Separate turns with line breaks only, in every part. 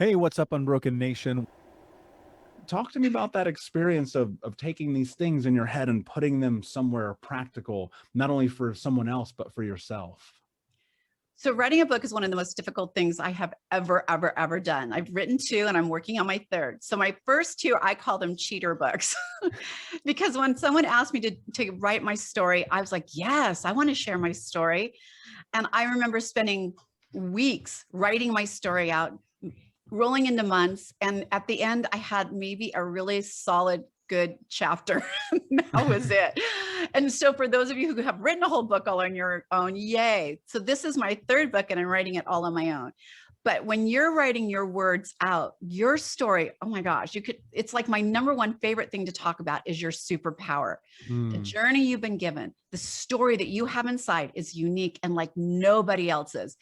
Hey, what's up, Unbroken Nation? Talk to me about that experience of taking these things in your head and putting them somewhere practical, not only for someone else, but for yourself.
So writing a book is one of the most difficult things I have ever done. I've written two and I'm working on my third. So my first two, I call them cheater books because when someone asked me to write my story, I was like, yes, I want to share my story. And I remember spending weeks writing my story out, rolling into months. And at the end, I had maybe a really solid, good chapter. That was it. And so for those of you who have written a whole book all on your own, yay. So this is my third book and I'm writing it all on my own. But when you're writing your words out, your story, oh my gosh, it's like my number one favorite thing to talk about is your superpower. The
Mm.
journey you've been given, the story that you have inside is unique and like nobody else's.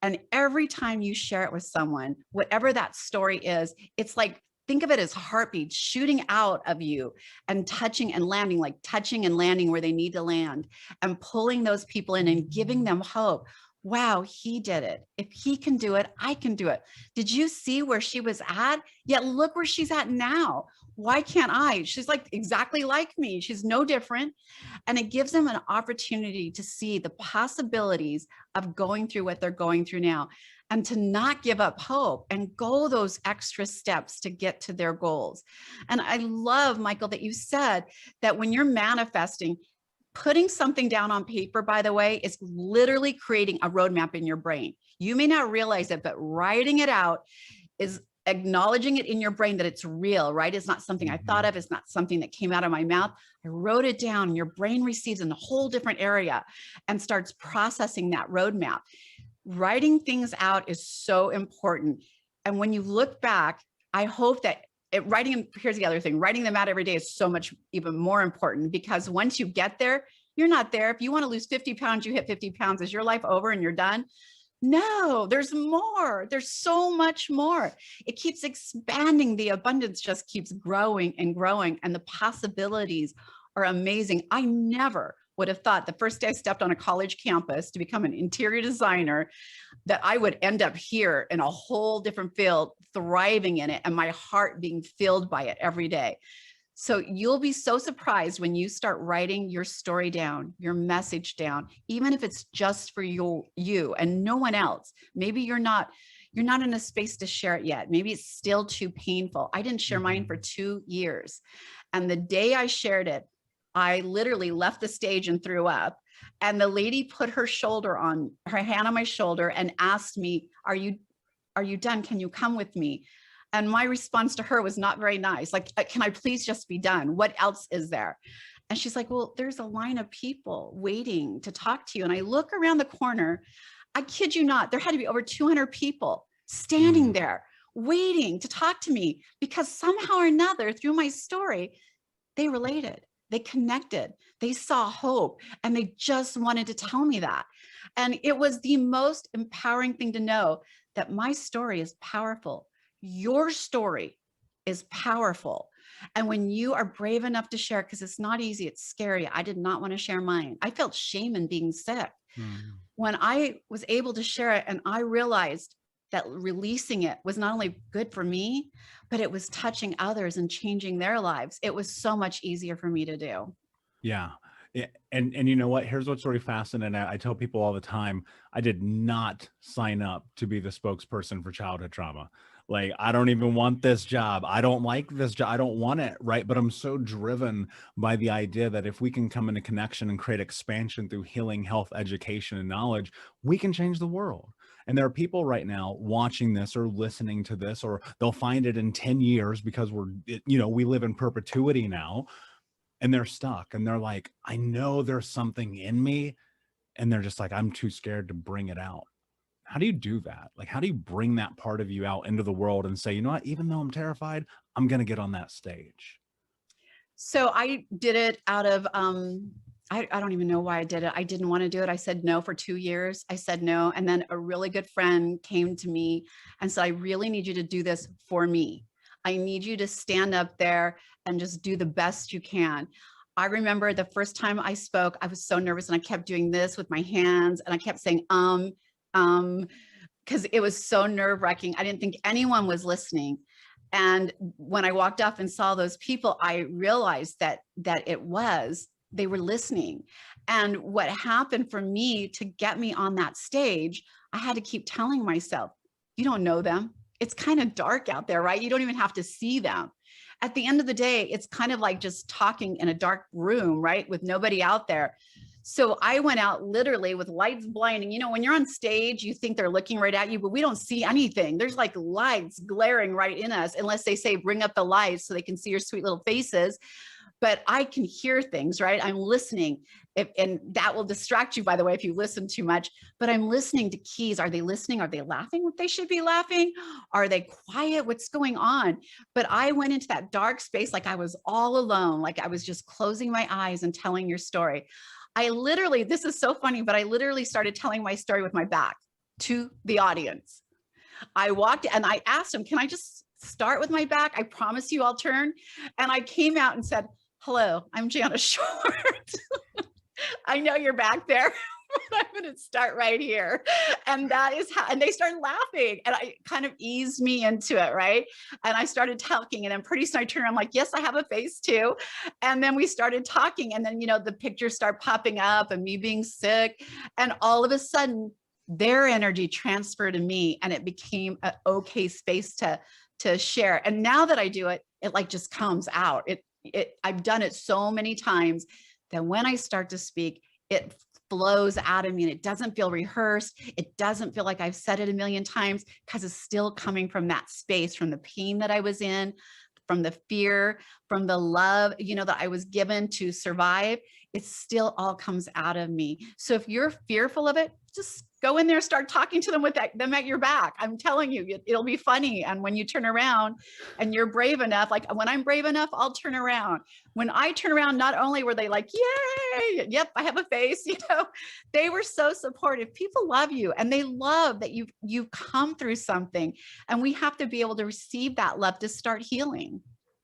And every time you share it with someone, whatever that story is, it's like, think of it as heartbeats shooting out of you and touching and landing, like touching and landing where they need to land and pulling those people in and giving them hope. Wow, he did it. If he can do it, I can do it. Did you see where she was at? Yet look where she's at now. Why can't I? She's like exactly like me. She's no different. And it gives them an opportunity to see the possibilities of going through what they're going through now and to not give up hope and go those extra steps to get to their goals. And I love, Michael, that you said that when you're manifesting, putting something down on paper, by the way, is literally creating a roadmap in your brain. You may not realize it, but writing it out is acknowledging it in your brain that it's real, right? It's not something I thought of. It's not something that came out of my mouth. I wrote it down and your brain receives in a whole different area and starts processing that roadmap. Writing things out is so important. And when you look back, I hope that here's the other thing, writing them out every day is so much even more important because once you get there, you're not there. If you want to lose 50 pounds, you hit 50 pounds. Is your life over and you're done? No, there's more. There's so much more. It keeps expanding. The abundance just keeps growing and growing, and the possibilities are amazing. I never would have thought the first day I stepped on a college campus to become an interior designer that I would end up here in a whole different field, thriving in it, and my heart being filled by it every day. So you'll be so surprised when you start writing your story down, your message down, even if it's just for you and no one else. Maybe you're not in a space to share it yet. Maybe it's still too painful. I didn't share mine for 2 years. And the day I shared it, I literally left the stage and threw up. And the lady put her hand on my shoulder and asked me, are you done? Can you come with me? And my response to her was not very nice. Like, can I please just be done? What else is there? And she's like, well, there's a line of people waiting to talk to you. And I look around the corner, I kid you not, there had to be over 200 people standing there waiting to talk to me because somehow or another through my story, they related, they connected, they saw hope, and they just wanted to tell me that. And it was the most empowering thing to know that my story is powerful. Your story is powerful. And when you are brave enough to share, because it's not easy, it's scary. I did not want to share mine. I felt shame in being sick. When I was able to share it and I realized that releasing it was not only good for me, but it was touching others and changing their lives. It was so much easier for me to do.
Yeah. And you know what? Here's what's really fascinating. I tell people all the time, I did not sign up to be the spokesperson for childhood trauma. Like, I don't even want this job. I don't like this job. I don't want it, right? But I'm so driven by the idea that if we can come into connection and create expansion through healing, health, education, and knowledge, we can change the world. And there are people right now watching this or listening to this, or they'll find it in 10 years because we live in perpetuity now. And they're stuck and they're like, I know there's something in me. And they're just like, I'm too scared to bring it out. How do you do that? Like, how do you bring that part of you out into the world and say, you know what, even though I'm terrified, I'm going to get on that stage?
So I did it out of, I don't even know why I did it. I didn't want to do it. I said no for 2 years. I said no. And then a really good friend came to me and said, I really need you to do this for me. I need you to stand up there and just do the best you can. I remember the first time I spoke, I was so nervous and I kept doing this with my hands and I kept saying, because it was so nerve-wracking. I didn't think anyone was listening. And when I walked up and saw those people, I realized that they were listening. And what happened for me to get me on that stage, I had to keep telling myself, you don't know them. It's kind of dark out there, right? You don't even have to see them. At the end of the day, it's kind of like just talking in a dark room, right? With nobody out there. So I went out literally with lights blinding. You know, when you're on stage, you think they're looking right at you, but we don't see anything. There's like lights glaring right in us, unless they say, bring up the lights so they can see your sweet little faces. But I can hear things, right? I'm listening. And that will distract you, by the way, if you listen too much. But I'm listening to keys. Are they listening? Are they laughing what they should be laughing? Are they quiet? What's going on? But I went into that dark space like I was all alone, like I was just closing my eyes and telling your story. I literally, this is so funny, but I literally started telling my story with my back to the audience. I walked and I asked him, can I just start with my back? I promise you I'll turn. And I came out and said, hello, I'm Jana Short. I know you're back there, but I'm going to start right here. And that is how, and they started laughing and I kind of eased me into it. Right. And I started talking and then pretty soon I turned around, I'm like, yes, I have a face too. And then we started talking and then, you know, the pictures start popping up and me being sick. And all of a sudden their energy transferred to me and it became an okay space to share. And now that I do it, it like just comes out. I've done it so many times that when I start to speak, it flows out of me and it doesn't feel rehearsed. It doesn't feel like I've said it a million times because it's still coming from that space, from the pain that I was in, from the fear, from the love, you know, that I was given to survive. It still all comes out of me. So if you're fearful of it, just go in there, start talking to them with them at your back. I'm telling you, it'll be funny. And when you turn around and you're brave enough, like when I'm brave enough, I'll turn around. When I turn around, not only were they like, yay, yep, I have a face, you know, they were so supportive. People love you and they love that you've come through something. And we have to be able to receive that love to start healing.